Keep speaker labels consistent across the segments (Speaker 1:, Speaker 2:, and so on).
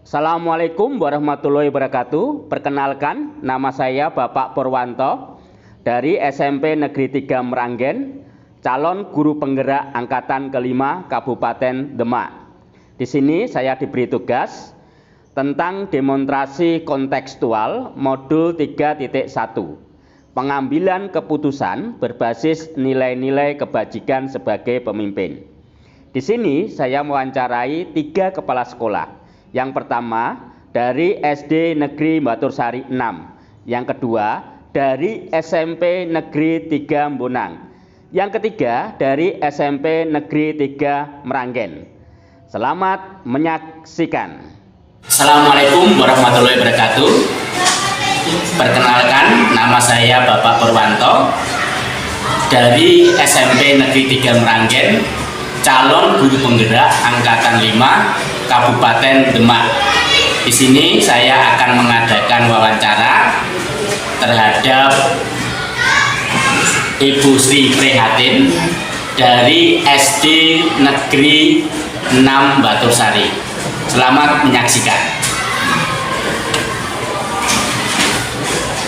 Speaker 1: Assalamualaikum warahmatullahi wabarakatuh. Perkenalkan, nama saya Bapak Purwanto dari SMP Negeri 3 Meranggen, calon guru penggerak angkatan kelima Kabupaten Demak. Di sini saya diberi tugas tentang demonstrasi kontekstual modul 3.1, pengambilan keputusan berbasis nilai-nilai kebajikan sebagai pemimpin. Di sini saya mewawancarai 3 kepala sekolah. Yang pertama dari SD Negeri Batursari 6, yang kedua dari SMP Negeri 3 Bonang, yang ketiga dari SMP Negeri 3 Meranggen. Selamat menyaksikan.
Speaker 2: Assalamualaikum warahmatullahi wabarakatuh. Perkenalkan, nama saya Bapak Purwanto dari SMP Negeri 3 Meranggen, calon guru penggerak angkatan 5 Kabupaten Demak. Di sini saya akan mengadakan wawancara terhadap Ibu Sri Prihatin dari SD Negeri 6 Batursari. Selamat menyaksikan.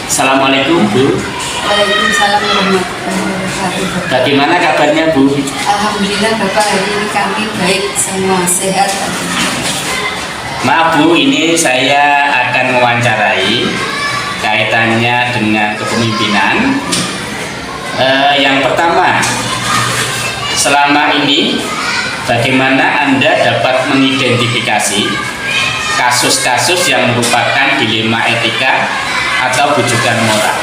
Speaker 2: Assalamualaikum Bu.
Speaker 3: Waalaikumsalam warahmatullahi wabarakatuh.
Speaker 2: Bagaimana kabarnya Bu?
Speaker 3: Alhamdulillah Bapak, hari ini kami baik, semua sehat.
Speaker 2: Maaf Bu, ini saya akan mewawancarai kaitannya dengan kepemimpinan. Yang pertama, selama ini bagaimana Anda dapat mengidentifikasi kasus-kasus yang merupakan dilema etika atau bujukan moral?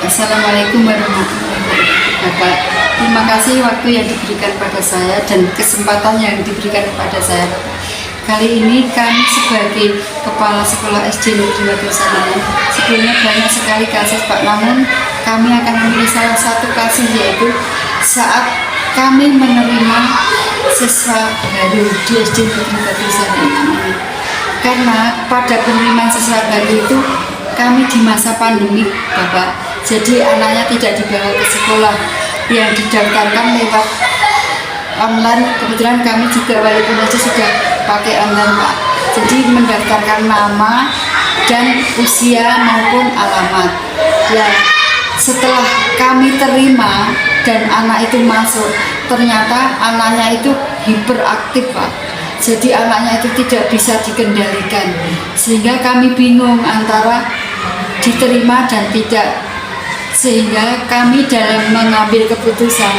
Speaker 3: Assalamualaikum warahmatullahi wabarakatuh Bapak. Terima kasih waktu yang diberikan pada saya dan kesempatan yang diberikan kepada saya. Kali ini kami sebagai Kepala Sekolah SD Negeri Batursari, sebelumnya banyak sekali kasus Pak, namun kami akan memilih salah satu kasus, yaitu saat kami menerima siswa baru di SD Negeri Batursari ini. Karena pada penerimaan siswa baru itu kami di masa pandemi Bapak, jadi anaknya tidak dibawa ke sekolah, yang didaftarkan lewat online. Kebetulan kami juga walaupun aja sudah pakai online Pak, jadi mendaftarkan nama dan usia maupun alamat. Ya, setelah kami terima dan anak itu masuk, ternyata anaknya itu hiperaktif Pak. Jadi anaknya itu tidak bisa dikendalikan, sehingga kami bingung antara diterima dan tidak. Sehingga kami dalam mengambil keputusan,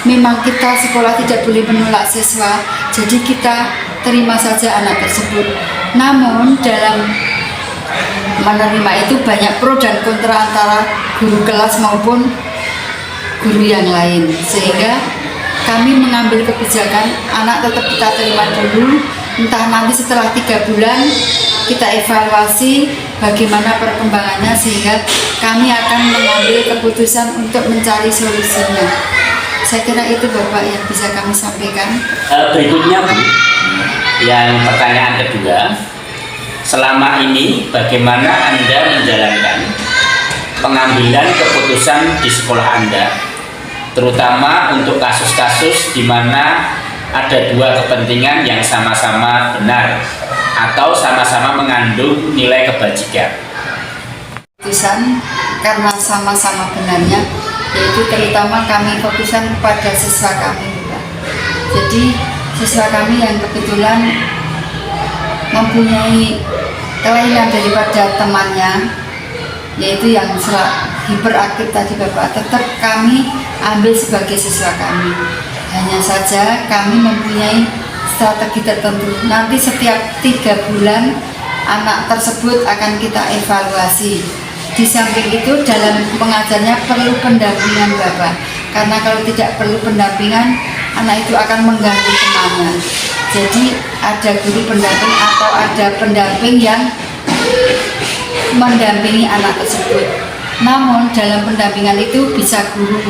Speaker 3: memang kita sekolah tidak boleh menolak siswa, jadi kita terima saja anak tersebut. Namun dalam menerima itu banyak pro dan kontra antara guru kelas maupun guru yang lain, sehingga kami mengambil kebijakan anak tetap kita terima dulu, entah nanti setelah 3 bulan kita evaluasi bagaimana perkembangannya, sehingga kami akan mengambil keputusan untuk mencari solusinya. Saya kira itu Bapak yang bisa kami sampaikan.
Speaker 2: Berikutnya Bu, yang pertanyaan kedua, selama ini bagaimana Anda menjalankan pengambilan keputusan di sekolah Anda, terutama untuk kasus-kasus di mana ada 2 kepentingan yang sama-sama benar atau sama-sama mengandung nilai kebajikan?
Speaker 3: Keputusan karena sama-sama benarnya, yaitu terutama kami fokuskan kepada siswa kami Bapak. Jadi siswa kami yang kebetulan mempunyai kelainan daripada temannya, yaitu yang hiperaktif tadi Bapak, tetap kami ambil sebagai siswa kami. Hanya saja kami mempunyai strategi tertentu. Nanti setiap 3 bulan anak tersebut akan kita evaluasi. Di samping itu dalam mengajarnya perlu pendampingan Bapak, karena kalau tidak perlu pendampingan, anak itu akan mengganggu temannya. Jadi ada guru pendamping atau ada pendamping yang mendampingi anak tersebut. Namun dalam pendampingan itu bisa guru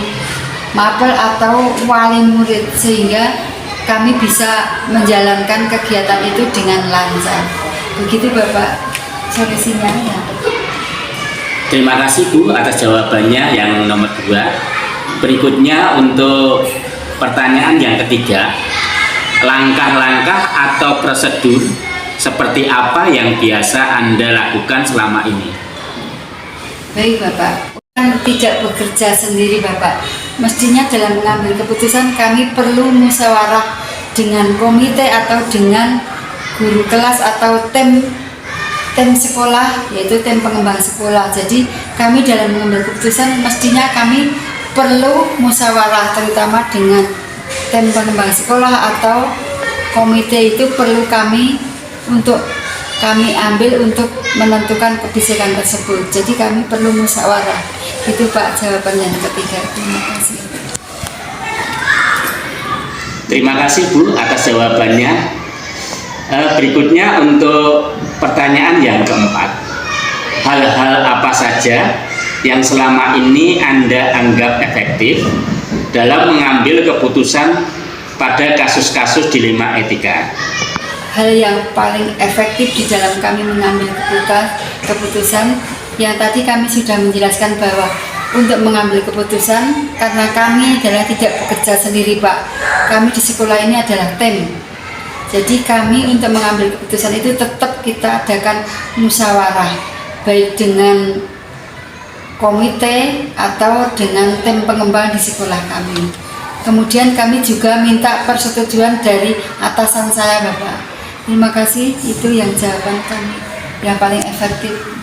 Speaker 3: mapel atau wali murid, sehingga kami bisa menjalankan kegiatan itu dengan lancar. Begitu Bapak solusinya ya.
Speaker 2: Terima kasih Bu atas jawabannya yang nomor 2. Berikutnya untuk pertanyaan yang ketiga, langkah-langkah atau prosedur seperti apa yang biasa Anda lakukan selama ini?
Speaker 3: Baik Bapak, kan tidak bekerja sendiri Bapak. Mestinya dalam mengambil keputusan kami perlu musyawarah dengan komite atau dengan guru kelas atau tim sekolah, yaitu tim pengembang sekolah. Jadi kami dalam mengambil keputusan mestinya kami perlu musyawarah, terutama dengan tim pengembang sekolah atau komite itu perlu untuk kami ambil untuk menentukan kebijakan tersebut. Jadi kami perlu musyawarah. Itu Pak jawaban yang ketiga. Terima kasih.
Speaker 2: Terima kasih Bu atas jawabannya. Berikutnya untuk pertanyaan yang keempat. Hal-hal apa saja yang selama ini Anda anggap efektif dalam mengambil keputusan pada kasus-kasus dilema etika?
Speaker 3: Hal yang paling efektif di dalam kami mengambil keputusan yang tadi kami sudah menjelaskan bahwa untuk mengambil keputusan, karena kami adalah tidak bekerja sendiri Pak, kami di sekolah ini adalah tim. Jadi kami untuk mengambil keputusan itu tetap kita adakan musyawarah, baik dengan komite atau dengan tim pengembang di sekolah kami. Kemudian kami juga minta persetujuan dari atasan saya Bapak. Terima kasih, itu yang jawaban kami yang paling efektif.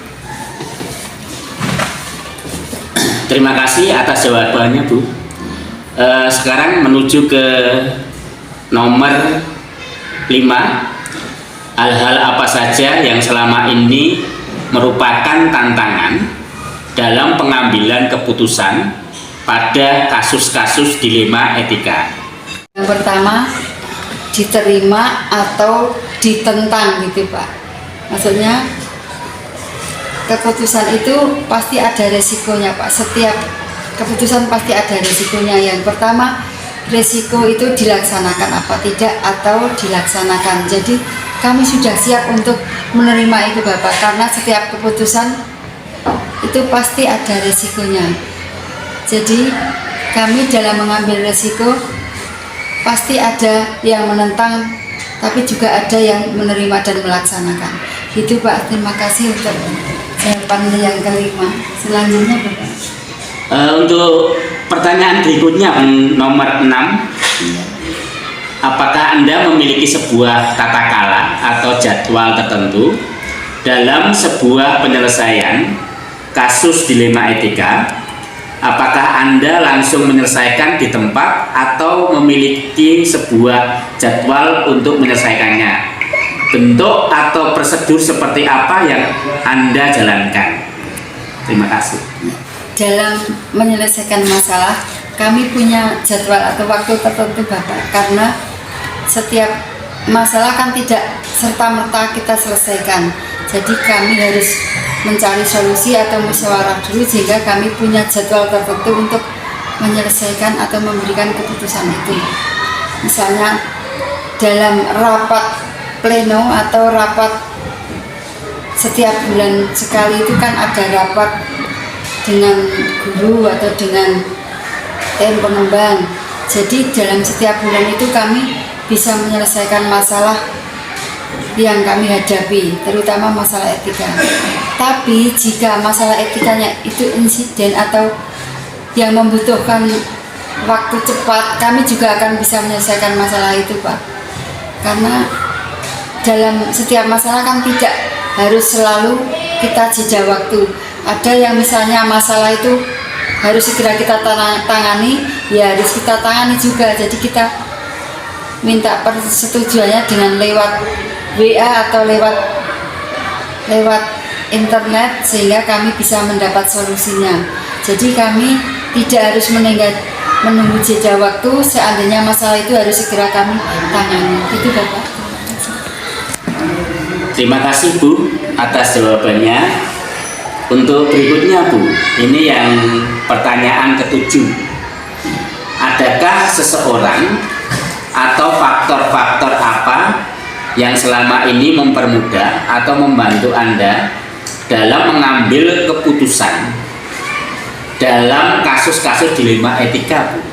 Speaker 2: Terima kasih atas jawabannya Bu. Sekarang menuju ke nomor 5. Hal-hal apa saja yang selama ini merupakan tantangan dalam pengambilan keputusan pada kasus-kasus dilema etika?
Speaker 3: Yang pertama, diterima atau ditentang gitu Pak. Maksudnya keputusan itu pasti ada resikonya Pak. Setiap keputusan pasti ada resikonya. Yang pertama, resiko itu dilaksanakan apa tidak atau dilaksanakan. Jadi kami sudah siap untuk menerima itu Bapak, karena setiap keputusan itu pasti ada resikonya. Jadi kami dalam mengambil resiko pasti ada yang menentang, tapi juga ada yang menerima dan melaksanakan. Itu Pak, terima kasih untuk jawaban yang kelima. Selanjutnya Bapak.
Speaker 2: Untuk pertanyaan berikutnya nomor 6. Apakah Anda memiliki sebuah tata kala atau jadwal tertentu dalam sebuah penyelesaian kasus dilema etika? Apakah Anda langsung menyelesaikan di tempat atau memiliki sebuah jadwal untuk menyelesaikannya? Bentuk atau prosedur seperti apa yang Anda jalankan? Terima kasih.
Speaker 3: Dalam menyelesaikan masalah, kami punya jadwal atau waktu tertentu Bapak, karena setiap masalah kan tidak serta-merta kita selesaikan. Jadi kami harus mencari solusi atau musyawarah dulu, sehingga kami punya jadwal tertentu untuk menyelesaikan atau memberikan keputusan itu. Misalnya dalam rapat pleno atau rapat setiap bulan sekali itu kan ada rapat dengan guru atau dengan tim pengembang. Jadi dalam setiap bulan itu kami bisa menyelesaikan masalah yang kami hadapi, terutama masalah etika. Tapi jika masalah etikanya itu insiden atau yang membutuhkan waktu cepat, kami juga akan bisa menyelesaikan masalah itu Pak. Karena dalam setiap masalah kan tidak harus selalu kita jeda waktu. Ada yang misalnya masalah itu harus segera kita tangani, ya harus kita tangani juga. Jadi kita minta persetujuannya dengan lewat WA atau lewat internet, sehingga kami bisa mendapat solusinya. Jadi kami tidak harus menunggu jeda waktu, seandainya masalah itu harus segera kami tangani. Itu Bapak.
Speaker 2: Terima kasih Bu atas jawabannya. Untuk berikutnya Bu, ini yang pertanyaan ke-7. Adakah seseorang atau faktor-faktor apa yang selama ini mempermudah atau membantu Anda dalam mengambil keputusan dalam kasus-kasus dilema etika Bu?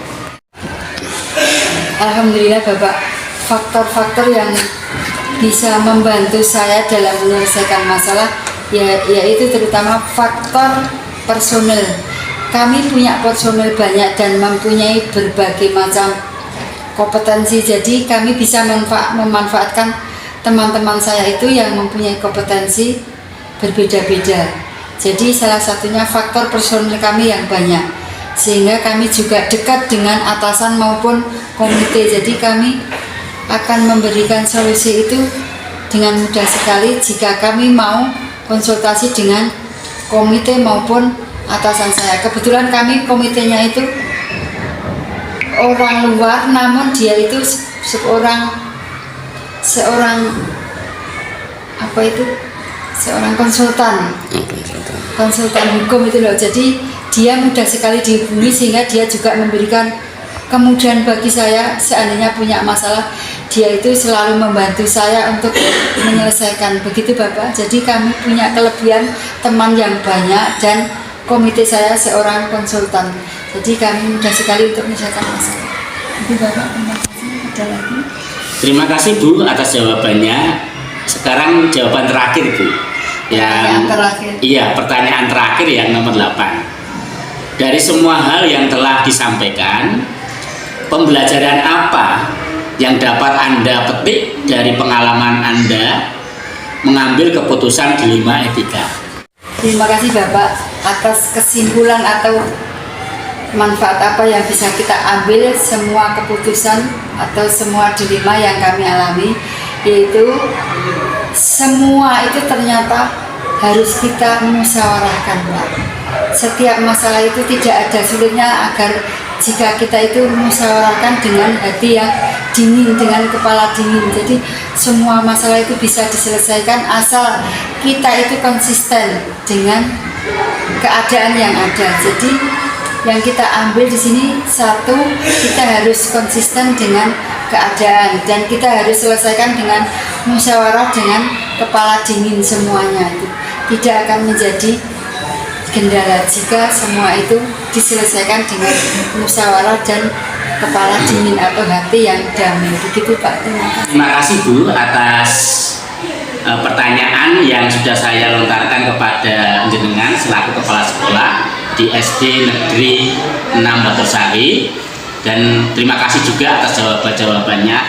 Speaker 3: Alhamdulillah Bapak, faktor-faktor yang bisa membantu saya dalam menyelesaikan masalah, yaitu terutama faktor personel. Kami punya personel banyak dan mempunyai berbagai macam kompetensi, jadi kami bisa memanfaatkan teman-teman saya itu yang mempunyai kompetensi berbeda-beda. Jadi salah satunya faktor personel kami yang banyak, sehingga kami juga dekat dengan atasan maupun komite. Jadi kami akan memberikan solusi itu dengan mudah sekali jika kami mau konsultasi dengan komite maupun atasan saya. Kebetulan kami komitenya itu orang luar, namun dia itu seorang konsultan hukum itu loh. Jadi dia mudah sekali dihubungi, sehingga dia juga memberikan kemudahan bagi saya. Seandainya punya masalah, dia itu selalu membantu saya untuk menyelesaikan. Begitu Bapak. Jadi kami punya kelebihan teman yang banyak dan komite saya seorang konsultan. Jadi kami mudah sekali untuk menyelesaikan masalah. Itu Bapak, terima kasih. Ada lagi?
Speaker 2: Terima kasih Bu atas jawabannya. Sekarang jawaban terakhir Bu. Pertanyaan terakhir yang nomor 8. Dari semua hal yang telah disampaikan, pembelajaran apa yang dapat Anda petik dari pengalaman Anda mengambil keputusan dilema etika?
Speaker 3: Terima kasih Bapak atas kesimpulan atau manfaat apa yang bisa kita ambil semua keputusan atau semua dilema yang kami alami, yaitu semua itu ternyata harus kita musyawarahkan, Pak. Setiap masalah itu tidak ada sulitnya agar jika kita itu musyawarahkan dengan hati yang dingin, dengan kepala dingin. Jadi semua masalah itu bisa diselesaikan asal kita itu konsisten dengan keadaan yang ada. Jadi yang kita ambil di sini, satu, kita harus konsisten dengan keadaan dan kita harus selesaikan dengan musyawarah dengan kepala dingin. Semuanya itu tidak akan menjadi kendala jika semua itu diselesaikan dengan musyawarah dan kepala dingin atau hati yang damai. Begitu Pak.
Speaker 2: Terima kasih Bu atas pertanyaan yang sudah saya lontarkan kepada jenengan selaku kepala sekolah di SD Negeri 6 Batursari, dan terima kasih juga atas jawabannya.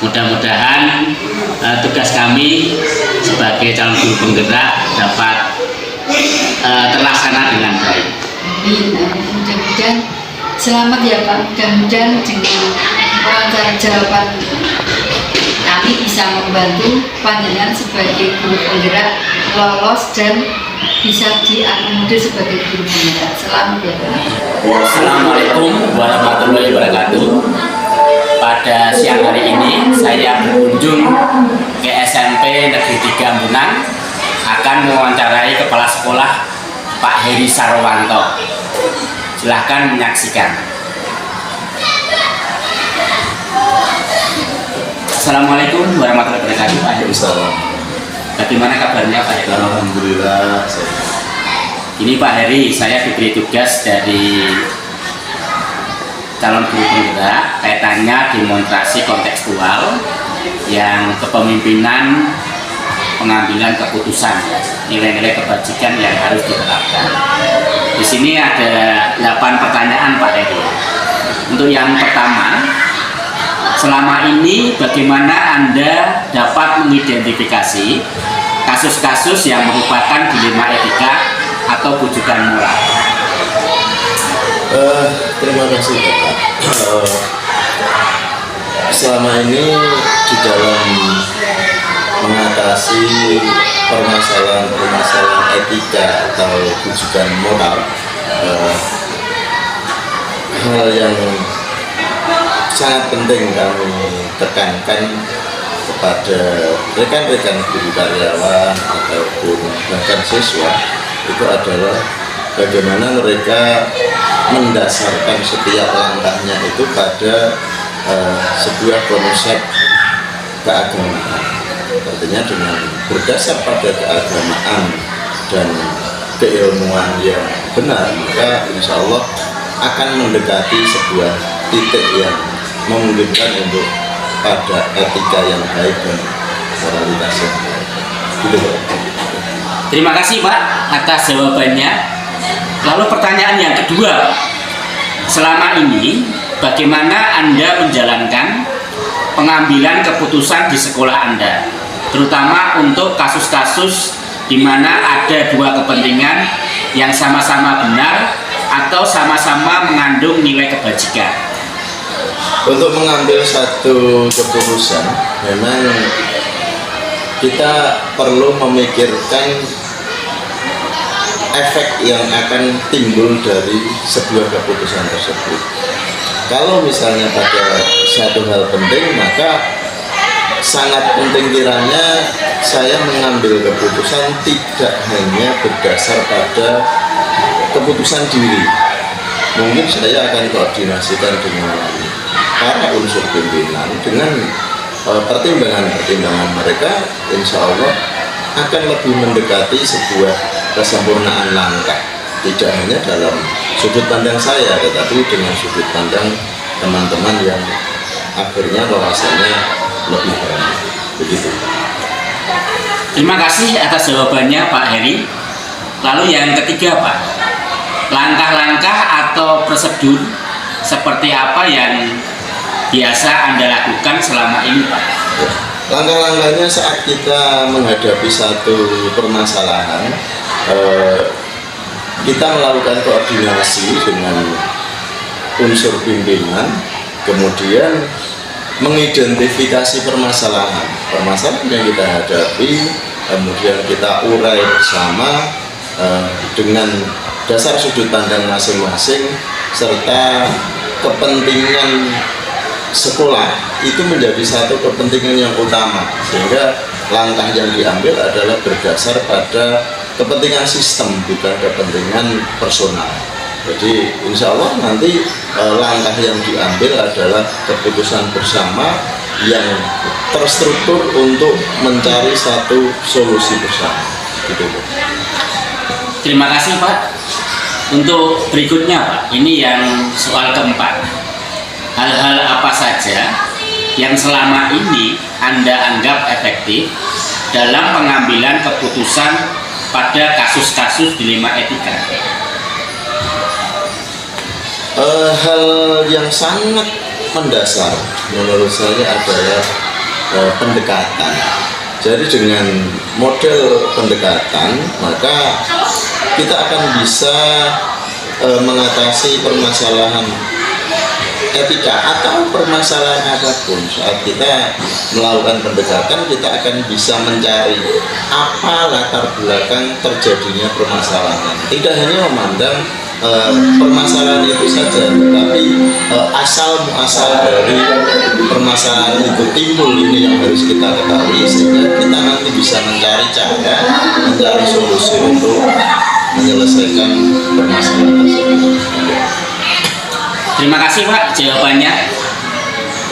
Speaker 2: Mudah-mudahan tugas kami sebagai calon guru penggerak dapat terlaksana dengan baik.
Speaker 3: Mudah-mudahan selamat ya Pak. Mudah-mudahan dengan wawancara jawaban kami bisa membantu panjenengan sebagai guru penggerak lolos dan bisa diakomodir sebagai guru penggerak. Selamat ya Pak.
Speaker 2: Assalamualaikum warahmatullahi wabarakatuh. Pada siang hari ini saya berkunjung ke SMP Negeri 3 Munang akan mewawancarai Kepala Sekolah Pak Heri Sarwanto. Silahkan menyaksikan. Assalamualaikum warahmatullahi wabarakatuh Pak Heri. Bagaimana kabarnya Pak Heri?
Speaker 4: Alhamdulillah.
Speaker 2: Ini Pak Heri, saya diberi tugas dari calon guru penggerak kaitannya demonstrasi kontekstual yang kepemimpinan pengambilan keputusan, nilai-nilai kebajikan yang harus diterapkan. Di sini ada 8 pertanyaan Pak Heri. Untuk yang pertama, selama ini bagaimana Anda dapat mengidentifikasi kasus-kasus yang merupakan dilema etika atau bujukan moral?
Speaker 4: Terima kasih Bapak. Selama ini di dalam mengatasi permasalahan etika atau bujukan moral, hal yang sangat penting kami tekankan kepada rekan-rekan guru karyawan ataupun bahkan siswa itu adalah bagaimana mereka mendasarkan setiap langkahnya itu pada sebuah konsep keagamaan. Artinya dengan berdasar pada keagamaan dan keilmuan yang benar, maka insya Allah akan mendekati sebuah titik yang memungkinkan untuk pada etika yang baik dan moralitas yang baik. Gitu, Pak.
Speaker 2: Terima kasih Pak atas jawabannya. Lalu pertanyaan yang kedua, selama ini bagaimana Anda menjalankan pengambilan keputusan di sekolah Anda, terutama untuk kasus-kasus di mana ada dua kepentingan yang sama-sama benar atau sama-sama mengandung nilai kebajikan?
Speaker 4: Untuk mengambil satu keputusan, memang kita perlu memikirkan efek yang akan timbul dari sebuah keputusan tersebut. Kalau misalnya pada satu hal penting, maka sangat penting kiranya saya mengambil keputusan tidak hanya berdasar pada keputusan diri. Mungkin saya akan koordinasikan dengan para unsur pimpinan, dengan pertimbangan-pertimbangan mereka, insya Allah akan lebih mendekati sebuah kesempurnaan langkah, tidak hanya dalam sudut pandang saya, tetapi dengan sudut pandang teman-teman yang akhirnya wawasannya lebih banyak. Begitu.
Speaker 2: Terima kasih atas jawabannya Pak Heri. Lalu yang ketiga Pak, langkah-langkah atau prosedur seperti apa yang biasa Anda lakukan selama ini Pak?
Speaker 4: Langkah-langkahnya saat kita menghadapi satu permasalahan, kita melakukan koordinasi dengan unsur pimpinan, kemudian mengidentifikasi permasalahan yang kita hadapi, kemudian kita urai bersama dengan dasar sudut pandang masing-masing serta kepentingan sekolah itu menjadi satu kepentingan yang utama, sehingga langkah yang diambil adalah berdasar pada kepentingan sistem, bukan kepentingan personal. Jadi insya Allah nanti langkah yang diambil adalah keputusan bersama yang terstruktur untuk mencari satu solusi bersama. Gitu.
Speaker 2: Terima kasih Pak. Untuk berikutnya Pak, ini yang soal keempat. Hal-hal apa saja yang selama ini Anda anggap efektif dalam pengambilan keputusan pada kasus-kasus dilema etika?
Speaker 4: Hal yang sangat mendasar menurut saya adalah pendekatan. Jadi dengan model pendekatan, maka kita akan bisa mengatasi permasalahan etika atau permasalahan apapun. Saat kita melakukan pendekatan, kita akan bisa mencari apa latar belakang terjadinya permasalahan. Tidak hanya memandang permasalahan itu saja, tetapi asal-muasal dari permasalahan itu timbul, ini yang harus kita ketahui, sehingga kita nanti bisa mencari cara, mencari solusi untuk menyelesaikan permasalahan tersebut.
Speaker 2: Terima kasih Pak jawabannya.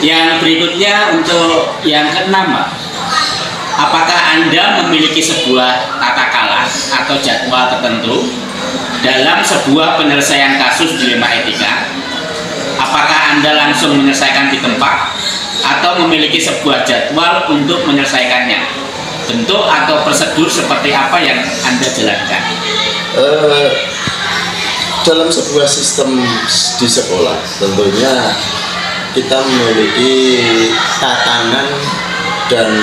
Speaker 2: Yang berikutnya untuk yang keenam Pak, apakah Anda memiliki sebuah tata kelola atau jadwal tertentu dalam sebuah penyelesaian kasus dilema etika? Apakah Anda langsung menyelesaikan di tempat atau memiliki sebuah jadwal untuk menyelesaikannya? Bentuk atau prosedur seperti apa yang Anda jalankan?
Speaker 4: Dalam sebuah sistem di sekolah, tentunya kita memiliki tatanan dan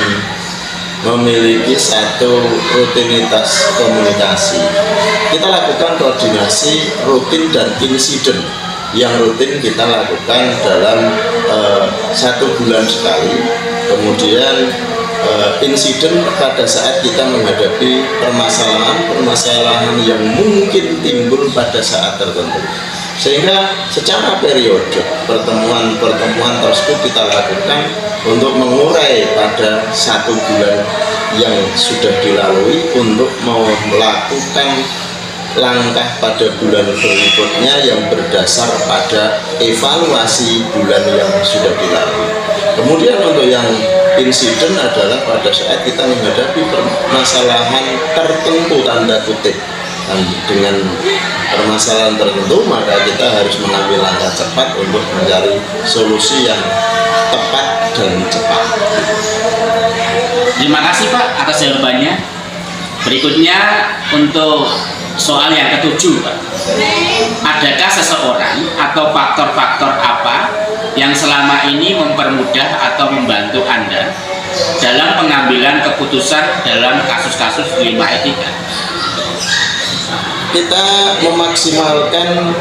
Speaker 4: memiliki satu rutinitas komunikasi. Kita lakukan koordinasi rutin dan insiden yang rutin kita lakukan dalam 1 bulan sekali. Kemudian insiden pada saat kita menghadapi permasalahan yang mungkin timbul pada saat tertentu, sehingga secara periode pertemuan tersebut kita lakukan untuk mengurai pada 1 bulan yang sudah dilalui untuk mau melakukan langkah pada bulan berikutnya yang berdasar pada evaluasi bulan yang sudah dilalui. Kemudian untuk yang insiden adalah pada saat kita menghadapi permasalahan tertentu, tanda kutip, dan dengan permasalahan tertentu maka kita harus mengambil langkah cepat untuk mencari solusi yang tepat dan cepat.
Speaker 2: Terima kasih Pak atas jawabannya. Berikutnya untuk soal yang ketujuh Pak. Adakah seseorang atau faktor-faktor apa yang selama ini mempermudah atau membantu Anda dalam pengambilan keputusan dalam kasus-kasus dilema etika?
Speaker 4: Kita memaksimalkan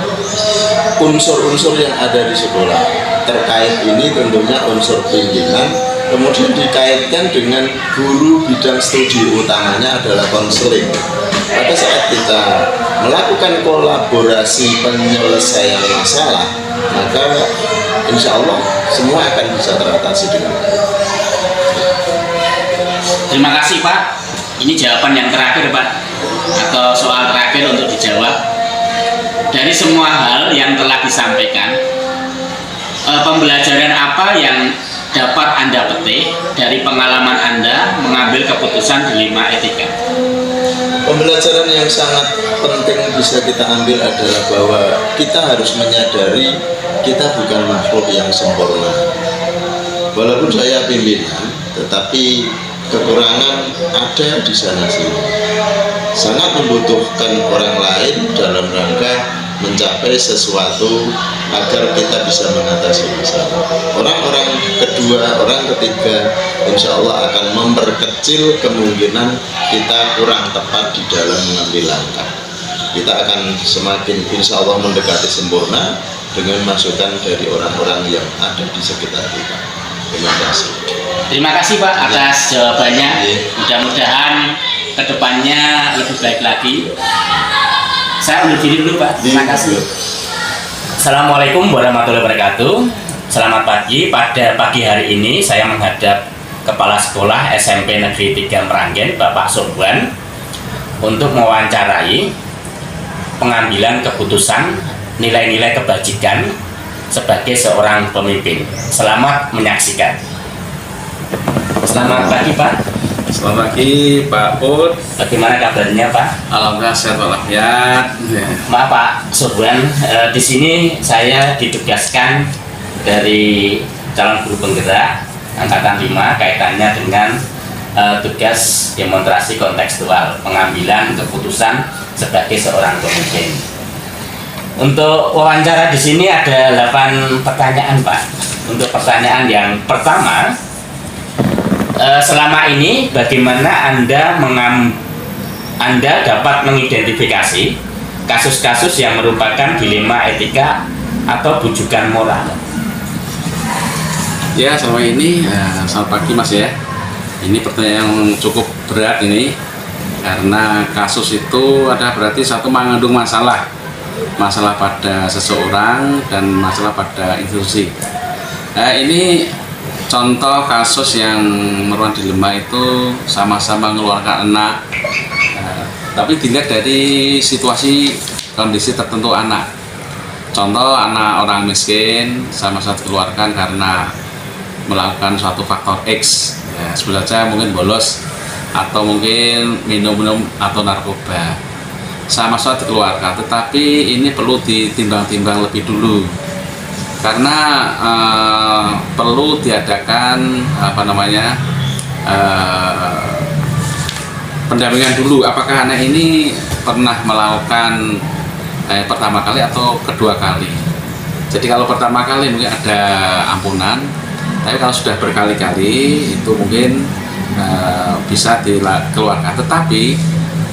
Speaker 4: unsur-unsur yang ada di sekolah. Terkait ini tentunya unsur pimpinan, kemudian dikaitkan dengan guru bidang studi utamanya adalah konseling. Pada saat kita melakukan kolaborasi penyelesaian masalah, maka insya Allah semua akan bisa teratasi dengan baik.
Speaker 2: Terima kasih Pak. Ini jawaban yang terakhir Pak, atau soal terakhir untuk dijawab. Dari semua hal yang telah disampaikan, pembelajaran apa yang dapat Anda petik dari pengalaman Anda mengambil keputusan dilema etika?
Speaker 4: Pembelajaran yang sangat penting bisa kita ambil adalah bahwa kita harus menyadari kita bukan makhluk yang sempurna. Walaupun saya pimpinan, tetapi kekurangan ada di sana sini. Sangat membutuhkan orang lain dalam rangka mencapai sesuatu agar kita bisa mengatasi masalah. Orang-orang kedua, orang ketiga insya Allah akan memperkecil kemungkinan kita kurang tepat di dalam mengambil langkah. Kita akan semakin insya Allah mendekati sempurna dengan masukan dari orang-orang yang ada di sekitar kita. Terima kasih.
Speaker 2: Terima kasih Pak atas jawabannya. Mudah-mudahan kedepannya lebih baik lagi. Saya undur diri dulu Pak. Terima kasih. Assalamualaikum warahmatullahi wabarakatuh. Selamat pagi. Pada pagi hari ini saya menghadap Kepala Sekolah SMP Negeri 3 Meranggen, Bapak Sorban, untuk mewawancarai pengambilan keputusan nilai-nilai kebajikan sebagai seorang pemimpin. Selamat menyaksikan. Selamat pagi Pak.
Speaker 5: Selamat pagi Pak Put.
Speaker 2: Bagaimana kabarnya Pak?
Speaker 5: Alhamdulillah sehat walafiat.
Speaker 2: Maaf Pak Sorban, di sini saya ditugaskan dari calon guru penggerak angkatan 5 kaitannya dengan tugas demonstrasi kontekstual pengambilan keputusan sebagai seorang pemimpin. Untuk wawancara di sini ada 8 pertanyaan Pak. Untuk pertanyaan yang pertama, selama ini bagaimana Anda dapat mengidentifikasi kasus-kasus yang merupakan dilema etika atau bujukan moral?
Speaker 5: Ya, selama ini selamat pagi Mas ya. Ini pertanyaan yang cukup berat ini karena kasus itu ada berarti satu mengandung masalah pada seseorang dan masalah pada institusi. Ini contoh kasus yang merupakan dilema itu sama-sama mengeluarkan anak, tapi dilihat dari situasi kondisi tertentu anak. Contoh anak orang miskin sama-sama dikeluarkan karena melakukan suatu faktor X, ya, sebut saja mungkin bolos atau mungkin minum-minum atau narkoba, sama-sama dikeluarkan. Tetapi ini perlu ditimbang-timbang lebih dulu karena perlu diadakan pendampingan dulu. Apakah anak ini pernah melakukan pertama kali atau kedua kali? Jadi kalau pertama kali mungkin ada ampunan, tapi kalau sudah berkali-kali itu mungkin bisa dikeluarkan. Tetapi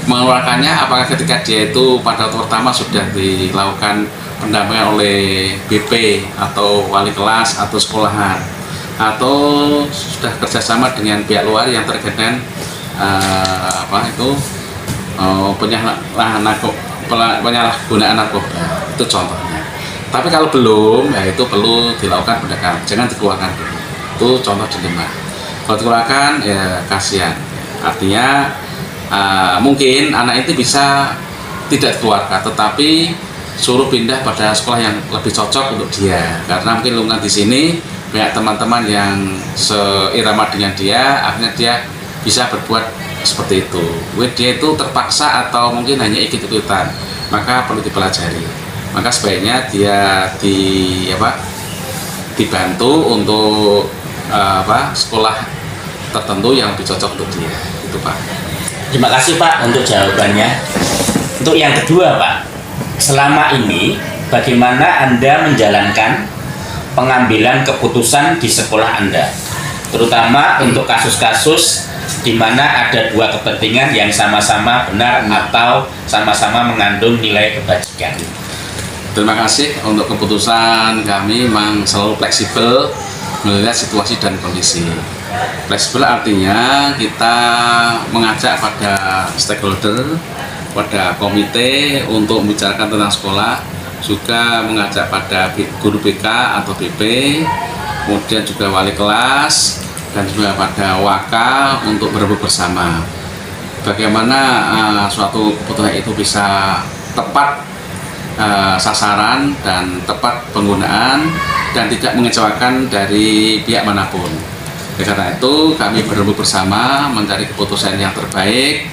Speaker 5: mengeluarkannya apakah ketika dia itu pada waktu pertama sudah dilakukan pendampingan oleh BP atau wali kelas atau sekolahan, atau sudah kerjasama dengan pihak luar yang terkait dengan penyalahgunaan narkoba, itu contohnya. Tapi kalau belum, ya itu perlu dilakukan pendekatan, jangan dikeluarkan dulu. Itu contoh dilema. Kalau dikeluarkan, ya kasihan. Artinya mungkin anak itu bisa tidak dikeluarkan, tetapi suruh pindah pada sekolah yang lebih cocok untuk dia, karena mungkin lingkungan di sini banyak teman-teman yang seirama dengan dia, akhirnya dia bisa berbuat seperti itu. Dia itu terpaksa atau mungkin hanya ikut-ikutan, maka perlu dipelajari. Maka sebaiknya dia dibantu untuk sekolah tertentu yang lebih cocok untuk dia. Itu Pak.
Speaker 2: Terima kasih Pak untuk jawabannya. Untuk yang kedua Pak, selama ini bagaimana Anda menjalankan pengambilan keputusan di sekolah Anda, terutama untuk kasus-kasus di mana ada dua kepentingan yang sama-sama benar atau sama-sama mengandung nilai kebajikan?
Speaker 5: Terima kasih. Untuk keputusan kami memang selalu fleksibel melihat situasi dan kondisi. Fleksibel artinya kita mengajak pada stakeholder, pada komite untuk membicarakan tentang sekolah, juga mengajak pada guru BK atau BP, kemudian juga wali kelas, dan juga pada waka untuk berebut bersama. Bagaimana suatu keputusan itu bisa tepat sasaran dan tepat penggunaan dan tidak mengecewakan dari pihak manapun. Karena itu kami berebut bersama mencari keputusan yang terbaik.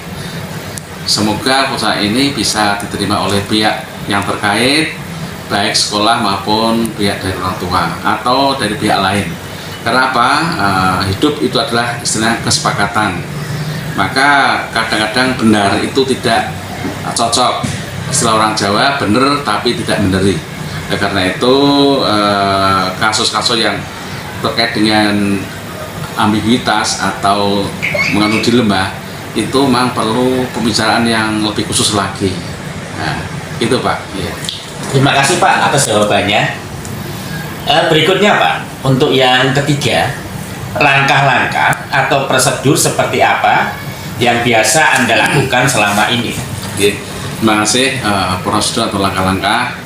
Speaker 5: Semoga keputusan ini bisa diterima oleh pihak yang terkait, baik sekolah maupun pihak dari orang tua atau dari pihak lain. Karena apa? Hidup itu adalah istilah kesepakatan. Maka kadang-kadang benar itu tidak cocok. Istilah orang Jawa, benar tapi tidak meneri. Karena itu kasus-kasus yang terkait dengan ambiguitas atau mengandung dilema itu memang perlu pembicaraan yang lebih khusus lagi. Nah, itu Pak. Ya.
Speaker 2: Terima kasih Pak atas jawabannya. Berikutnya Pak, untuk yang ketiga, langkah-langkah atau prosedur seperti apa yang biasa Anda lakukan selama ini?
Speaker 5: Ya, terima kasih. Prosedur atau langkah-langkah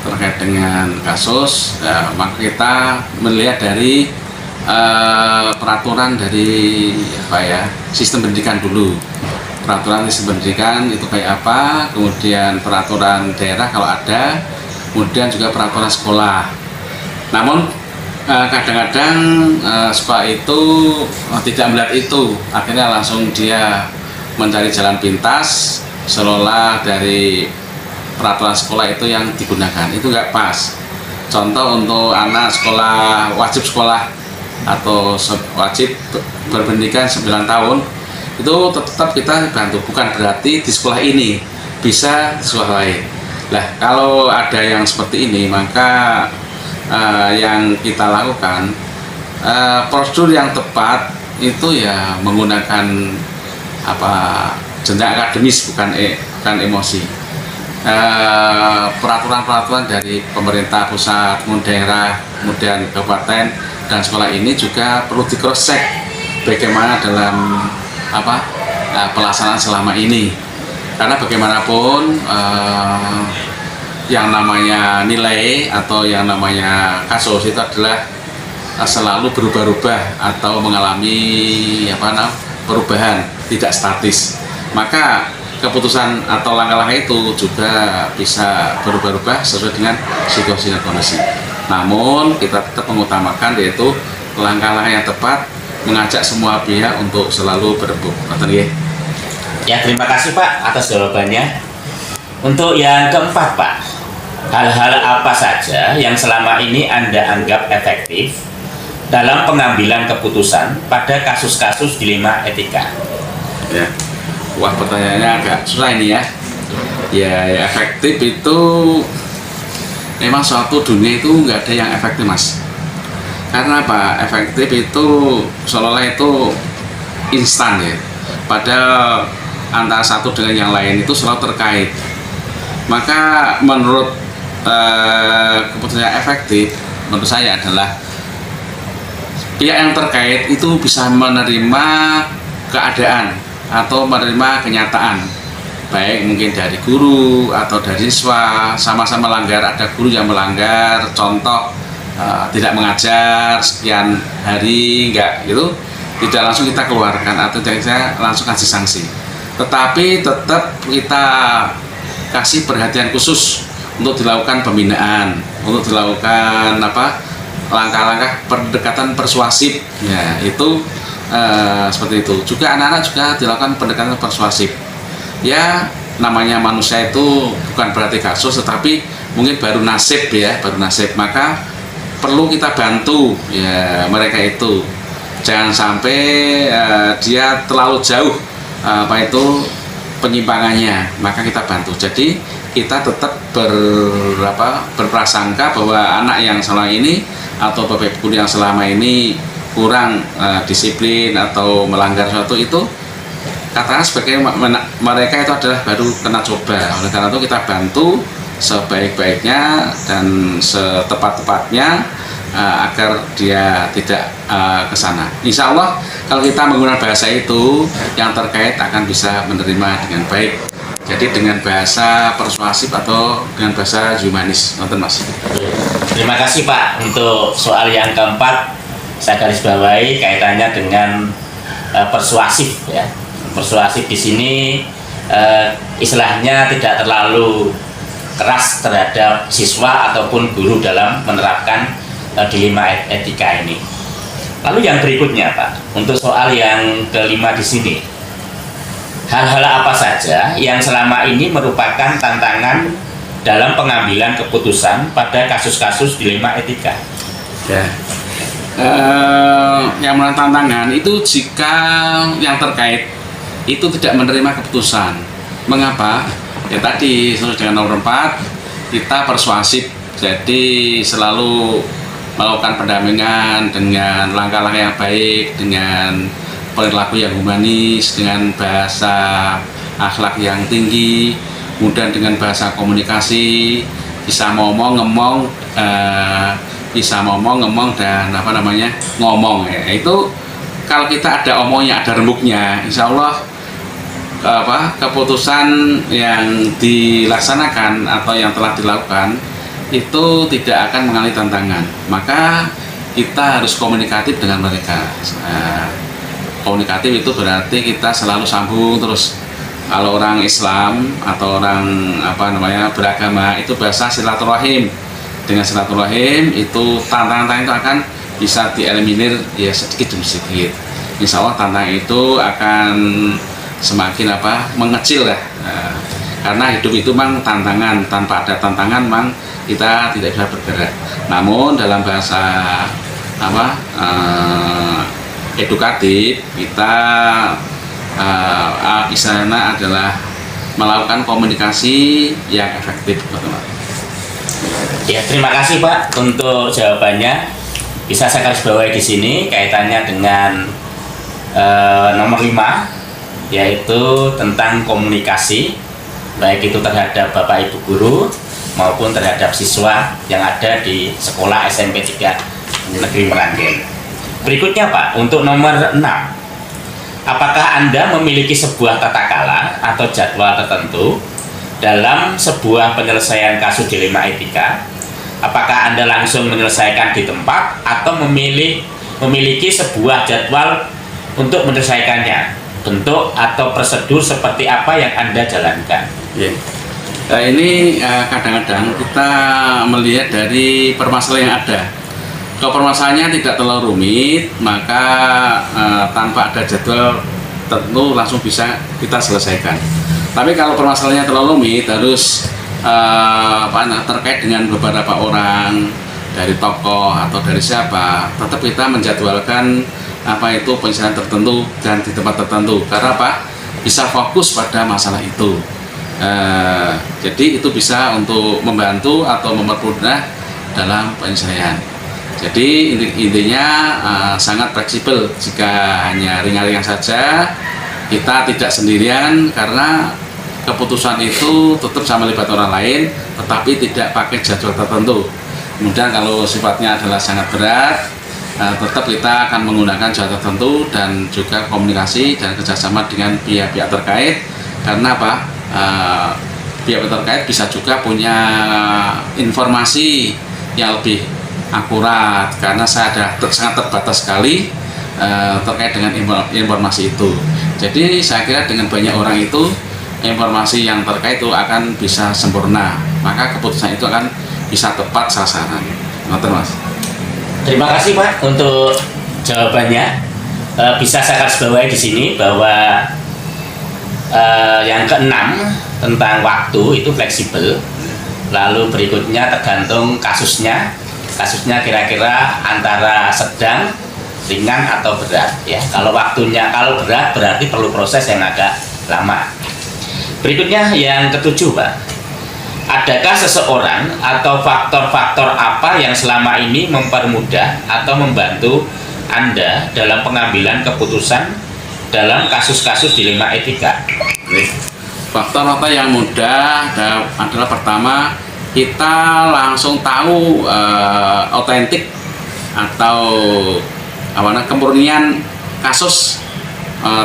Speaker 5: terkait dengan kasus, maka kita melihat dari peraturan dari sistem pendidikan dulu. Peraturan sistem pendidikan itu kayak apa, kemudian peraturan daerah kalau ada, kemudian juga peraturan sekolah. Namun kadang-kadang sekolah itu tidak melihat itu, akhirnya langsung dia mencari jalan pintas seolah dari peraturan sekolah itu yang digunakan. Itu nggak pas. Contoh untuk anak sekolah wajib sekolah atau wajib berpendidikan 9 tahun itu tetap kita bantu, bukan berarti di sekolah ini, bisa di sekolah lain. Nah, kalau ada yang seperti ini, maka yang kita lakukan prosedur yang tepat itu ya menggunakan jenjang akademis, bukan emosi. Peraturan-peraturan dari pemerintah pusat, daerah, kemudian kabupaten dan sekolah ini juga perlu di cross check bagaimana dalam pelaksanaan selama ini, karena bagaimanapun yang namanya nilai atau yang namanya kasus itu adalah selalu berubah-ubah atau mengalami perubahan, tidak statis. Maka keputusan atau langkah-langkah itu juga bisa berubah-ubah sesuai dengan situasi dan kondisi. Namun kita tetap mengutamakan yaitu langkah-langkah yang tepat, mengajak semua pihak untuk selalu berebut.
Speaker 2: Ya, terima kasih Pak atas jawabannya. Untuk yang keempat Pak, hal-hal apa saja yang selama ini Anda anggap efektif dalam pengambilan keputusan pada kasus-kasus dilema etika?
Speaker 5: Ya. Wah, pertanyaannya agak susah ini ya. Ya, efektif itu memang suatu dunia itu nggak ada yang efektif Mas. Karena apa? Efektif itu seolah-olah itu instan ya. Padahal antara satu dengan yang lain itu selalu terkait. Maka menurut keputusan yang efektif, menurut saya adalah pihak yang terkait itu bisa menerima keadaan atau menerima kenyataan, baik mungkin dari guru atau dari siswa sama-sama melanggar. Ada guru yang melanggar, contoh tidak mengajar sekian hari, enggak gitu, tidak langsung kita keluarkan atau tidak langsung kasih sanksi, tetapi tetap kita kasih perhatian khusus untuk dilakukan pembinaan, untuk dilakukan langkah-langkah pendekatan persuasif, ya itu seperti itu. Juga anak-anak juga dilakukan pendekatan persuasif. Ya, namanya manusia itu bukan berarti kasus, tetapi mungkin baru nasib ya, baru nasib. Maka perlu kita bantu ya mereka itu. Jangan sampai dia terlalu jauh penyimpangannya, maka kita bantu. Jadi kita tetap berprasangka bahwa anak yang selama ini atau bapak ibu yang selama ini kurang disiplin atau melanggar sesuatu itu, katakan sebagai mereka itu adalah baru kena coba. Oleh karena itu kita bantu sebaik-baiknya dan setepat-tepatnya agar dia tidak ke sana. Insya Allah kalau kita menggunakan bahasa itu, yang terkait akan bisa menerima dengan baik. Jadi dengan bahasa persuasif atau dengan bahasa humanis, nonton Mas.
Speaker 2: Terima kasih Pak untuk soal yang keempat. Saya garis bawahi kaitannya dengan persuasif ya. Persuasif di sini istilahnya tidak terlalu keras terhadap siswa ataupun guru dalam menerapkan dilema etika ini. Lalu yang berikutnya Pak, untuk soal yang kelima di sini, hal-hal apa saja yang selama ini merupakan tantangan dalam pengambilan keputusan pada kasus-kasus dilema etika?
Speaker 5: Ya. Yang merupakan tantangan itu jika yang terkait itu tidak menerima keputusan. Mengapa? Ya tadi sesuai dengan nomor 4, kita persuasif. Jadi selalu melakukan pendampingan dengan langkah-langkah yang baik, dengan perilaku yang humanis, dengan bahasa akhlak yang tinggi, kemudian dengan bahasa komunikasi, bisa ngomong dan ngomong ya. Itu kalau kita ada omongnya, ada rembuknya, insya Allah keputusan yang dilaksanakan atau yang telah dilakukan itu tidak akan mengalami tantangan. Maka kita harus komunikatif dengan mereka. Komunikatif itu berarti kita selalu sambung terus. Kalau orang Islam atau orang beragama itu bahasa silaturahim. Dengan silaturahim itu tantangan itu akan bisa dieliminir ya sedikit demi sedikit. Insya Allah tantangan itu akan semakin mengecil lah. Karena hidup itu memang tantangan, tanpa ada tantangan memang kita tidak bisa bergerak. Namun dalam bahasa edukatif kita istilahnya adalah melakukan komunikasi yang efektif, teman-teman.
Speaker 2: Ya, terima kasih Pak untuk jawabannya. Bisa saya garis bawahi di sini kaitannya dengan nomor 5, yaitu tentang komunikasi, baik itu terhadap Bapak Ibu guru maupun terhadap siswa yang ada di sekolah SMP 3 Negeri Meranggen. Berikutnya Pak, untuk nomor 6, apakah Anda memiliki sebuah tata cara atau jadwal tertentu dalam sebuah penyelesaian kasus dilema etika? Apakah Anda langsung menyelesaikan di tempat atau memiliki sebuah jadwal untuk menyelesaikannya? Bentuk atau prosedur seperti apa yang Anda jalankan?
Speaker 5: Yeah. Nah, ini kadang-kadang kita melihat dari permasalahan yang ada. Kalau permasalahannya tidak terlalu rumit, maka tanpa ada jadwal tentu langsung bisa kita selesaikan. Tapi kalau permasalahannya terlalu rumit, harus terkait dengan beberapa orang, dari tokoh atau dari siapa, tetap kita menjadwalkan penyelesaian tertentu dan di tempat tertentu. Karena bisa fokus pada masalah itu. Jadi itu bisa untuk membantu atau mempermudah dalam penyelesaian. Jadi intinya sangat fleksibel. Jika hanya ringan-ringan saja, kita tidak sendirian karena keputusan itu tetap sama melibatkan orang lain, tetapi tidak pakai jadwal tertentu. Kemudian kalau sifatnya adalah sangat berat, tetap kita akan menggunakan jadwal tertentu dan juga komunikasi dan kerjasama dengan pihak-pihak terkait. Karena pihak terkait bisa juga punya informasi yang lebih akurat, karena saya ada sangat terbatas sekali terkait dengan informasi itu. Jadi saya kira dengan banyak orang itu informasi yang terkait itu akan bisa sempurna, maka keputusan itu akan bisa tepat sasaran. Mas.
Speaker 2: Terima kasih Pak untuk jawabannya. Bisa saya garis bawahi di sini bahwa yang keenam tentang waktu itu fleksibel. Lalu berikutnya tergantung kasusnya. kasusnya kira-kira antara sedang, ringan atau berat ya. Kalau berat berarti perlu proses yang agak lama. Berikutnya yang ketujuh, Pak. Adakah seseorang atau faktor-faktor apa yang selama ini mempermudah atau membantu Anda dalam pengambilan keputusan dalam kasus-kasus dilema etika?
Speaker 5: Faktor apa yang mudah adalah pertama, kita langsung tahu otentik atau kemurnian kasus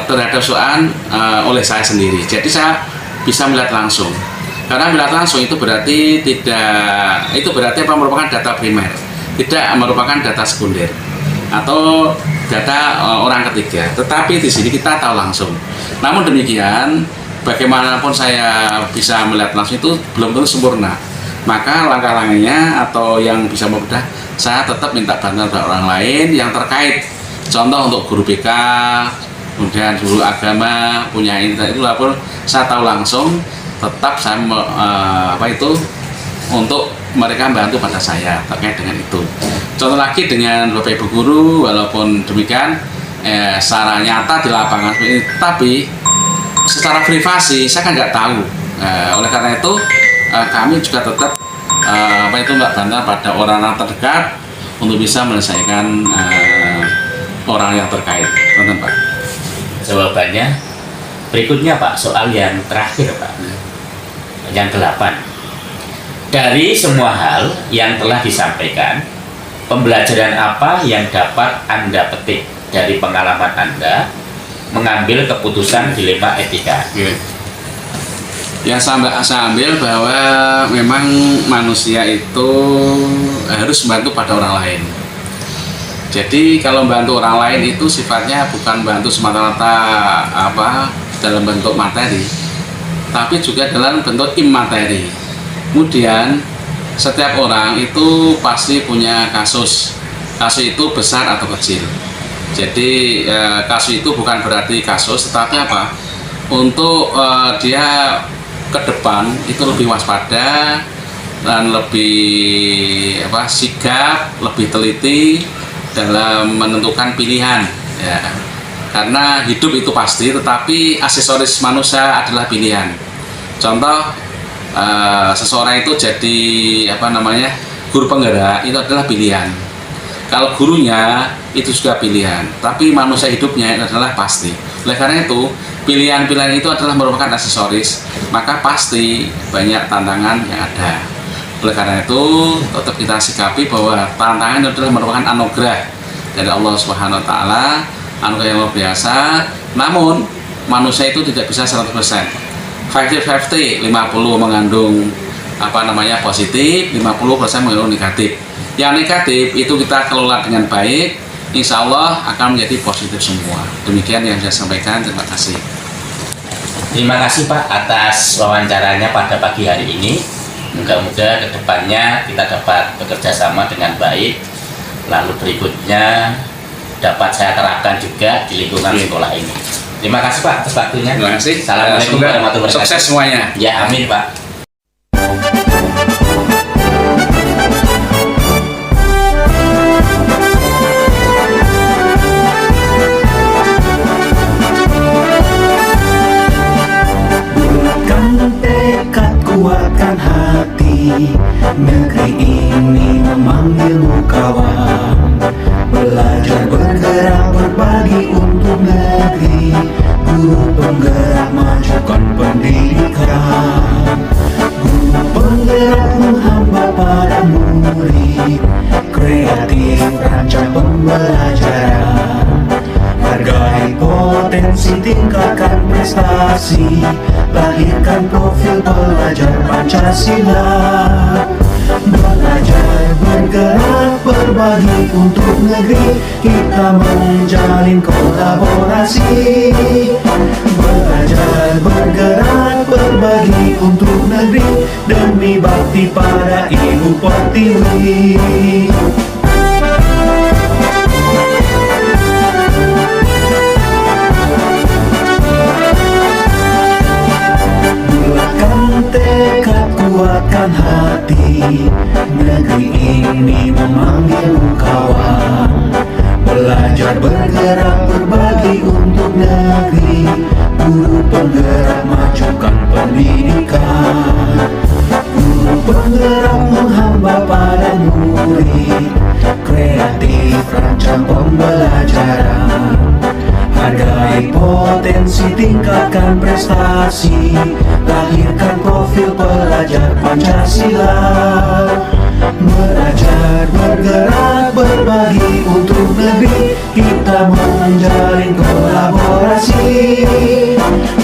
Speaker 5: terhadap soal oleh saya sendiri. Jadi saya bisa melihat langsung. Karena melihat langsung itu berarti merupakan data primer, tidak merupakan data sekunder atau data orang ketiga. Tetapi di sini kita tahu langsung. Namun demikian, bagaimanapun saya bisa melihat langsung itu belum tentu sempurna. Maka langkah-langkahnya atau yang bisa memudahkan, saya tetap minta bantuan dari orang lain yang terkait. Contoh untuk guru BK, kemudian guru agama, punya internet itu lapor, saya tahu langsung. Tetap saya untuk mereka membantu pada saya terkait dengan itu. Contoh lagi dengan Bapak Ibu guru, walaupun demikian secara nyata di lapangan ini, tapi secara privasi saya kan nggak tahu. Oleh karena itu kami juga tetap mbak bantu pada orang-orang terdekat untuk bisa menyelesaikan orang yang terkait. Tonton, Pak.
Speaker 2: Jawabannya berikutnya, Pak. Soal yang terakhir, Pak. Yang 8. Dari semua hal yang telah disampaikan, pembelajaran apa yang dapat Anda petik dari pengalaman Anda mengambil keputusan dilema etika?
Speaker 5: Yang saya ambil bahwa memang manusia itu harus membantu pada orang lain. Jadi kalau membantu orang lain itu sifatnya bukan bantu semata-mata dalam bentuk materi, tapi juga dalam bentuk imateri. Kemudian setiap orang itu pasti punya kasus itu besar atau kecil. Jadi kasus itu bukan berarti kasus, tetapi untuk dia ke depan itu lebih waspada dan lebih sigap, lebih teliti dalam menentukan pilihan ya. Karena hidup itu pasti, tetapi aksesoris manusia adalah pilihan. Contoh, seseorang itu jadi guru penggerak, itu adalah pilihan. Kalau gurunya itu juga pilihan, tapi manusia hidupnya adalah pasti. Oleh karena itu, pilihan-pilihan itu adalah merupakan aksesoris, maka pasti banyak tantangan yang ada. Oleh karena itu, tetap kita sikapi bahwa tantangan itu adalah merupakan anugerah dari Allah Subhanahu wa Ta'ala, anugerah yang luar biasa. Namun manusia itu tidak bisa 100%. 50-50, 50 mengandung positif, 50% mengandung negatif. Yang negatif itu kita kelola dengan baik, insya Allah akan menjadi positif semua. Demikian yang saya sampaikan. Terima kasih.
Speaker 2: Terima kasih, Pak, atas wawancaranya pada pagi hari ini. Moga-moga kedepannya kita dapat bekerja sama dengan baik. Lalu berikutnya dapat saya terapkan juga di lingkungan sekolah ini. Terima kasih, Pak, atas waktunya.
Speaker 5: Terima kasih.
Speaker 2: Assalamualaikum warahmatullahi wabarakatuh.
Speaker 5: Sukses semuanya.
Speaker 2: Ya, amin, Pak.
Speaker 6: Kuatkan hati, negeri ini memanggilmu kawan. Belajar bergerak berbagi untuk negeri, guru penggerak majukan pendidikan. Guru penggerak menghamba pada murid, kreatif rancang pembelajaran. Hargai potensi, tingkatkan prestasi, lahirkan profil pelajar Pancasila. Belajar bergerak berbagi untuk negeri, kita menjalin kolaborasi. Belajar bergerak berbagi untuk negeri, demi bakti pada Ibu Pertiwi. Tekad kuatkan hati, negeri ini Belajar bergerak berbagi untuk negeri, guru penggerak majukan pendidikan. Guru penggerak menghamba pada murid, kreatif rancang pembelajaran. Hargai potensi, tingkatkan prestasi, lahirkan profil pelajar Pancasila. Belajar bergerak berbagi untuk negeri, kita menjalin kolaborasi.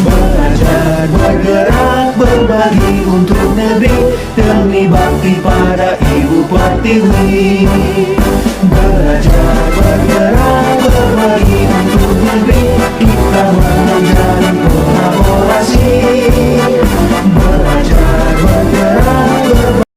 Speaker 6: Belajar bergerak berbagi untuk negeri, demi bakti pada Ibu Pertiwi. Belajar bergerak berbagi untuk negeri, kita menjalin kolaborasi.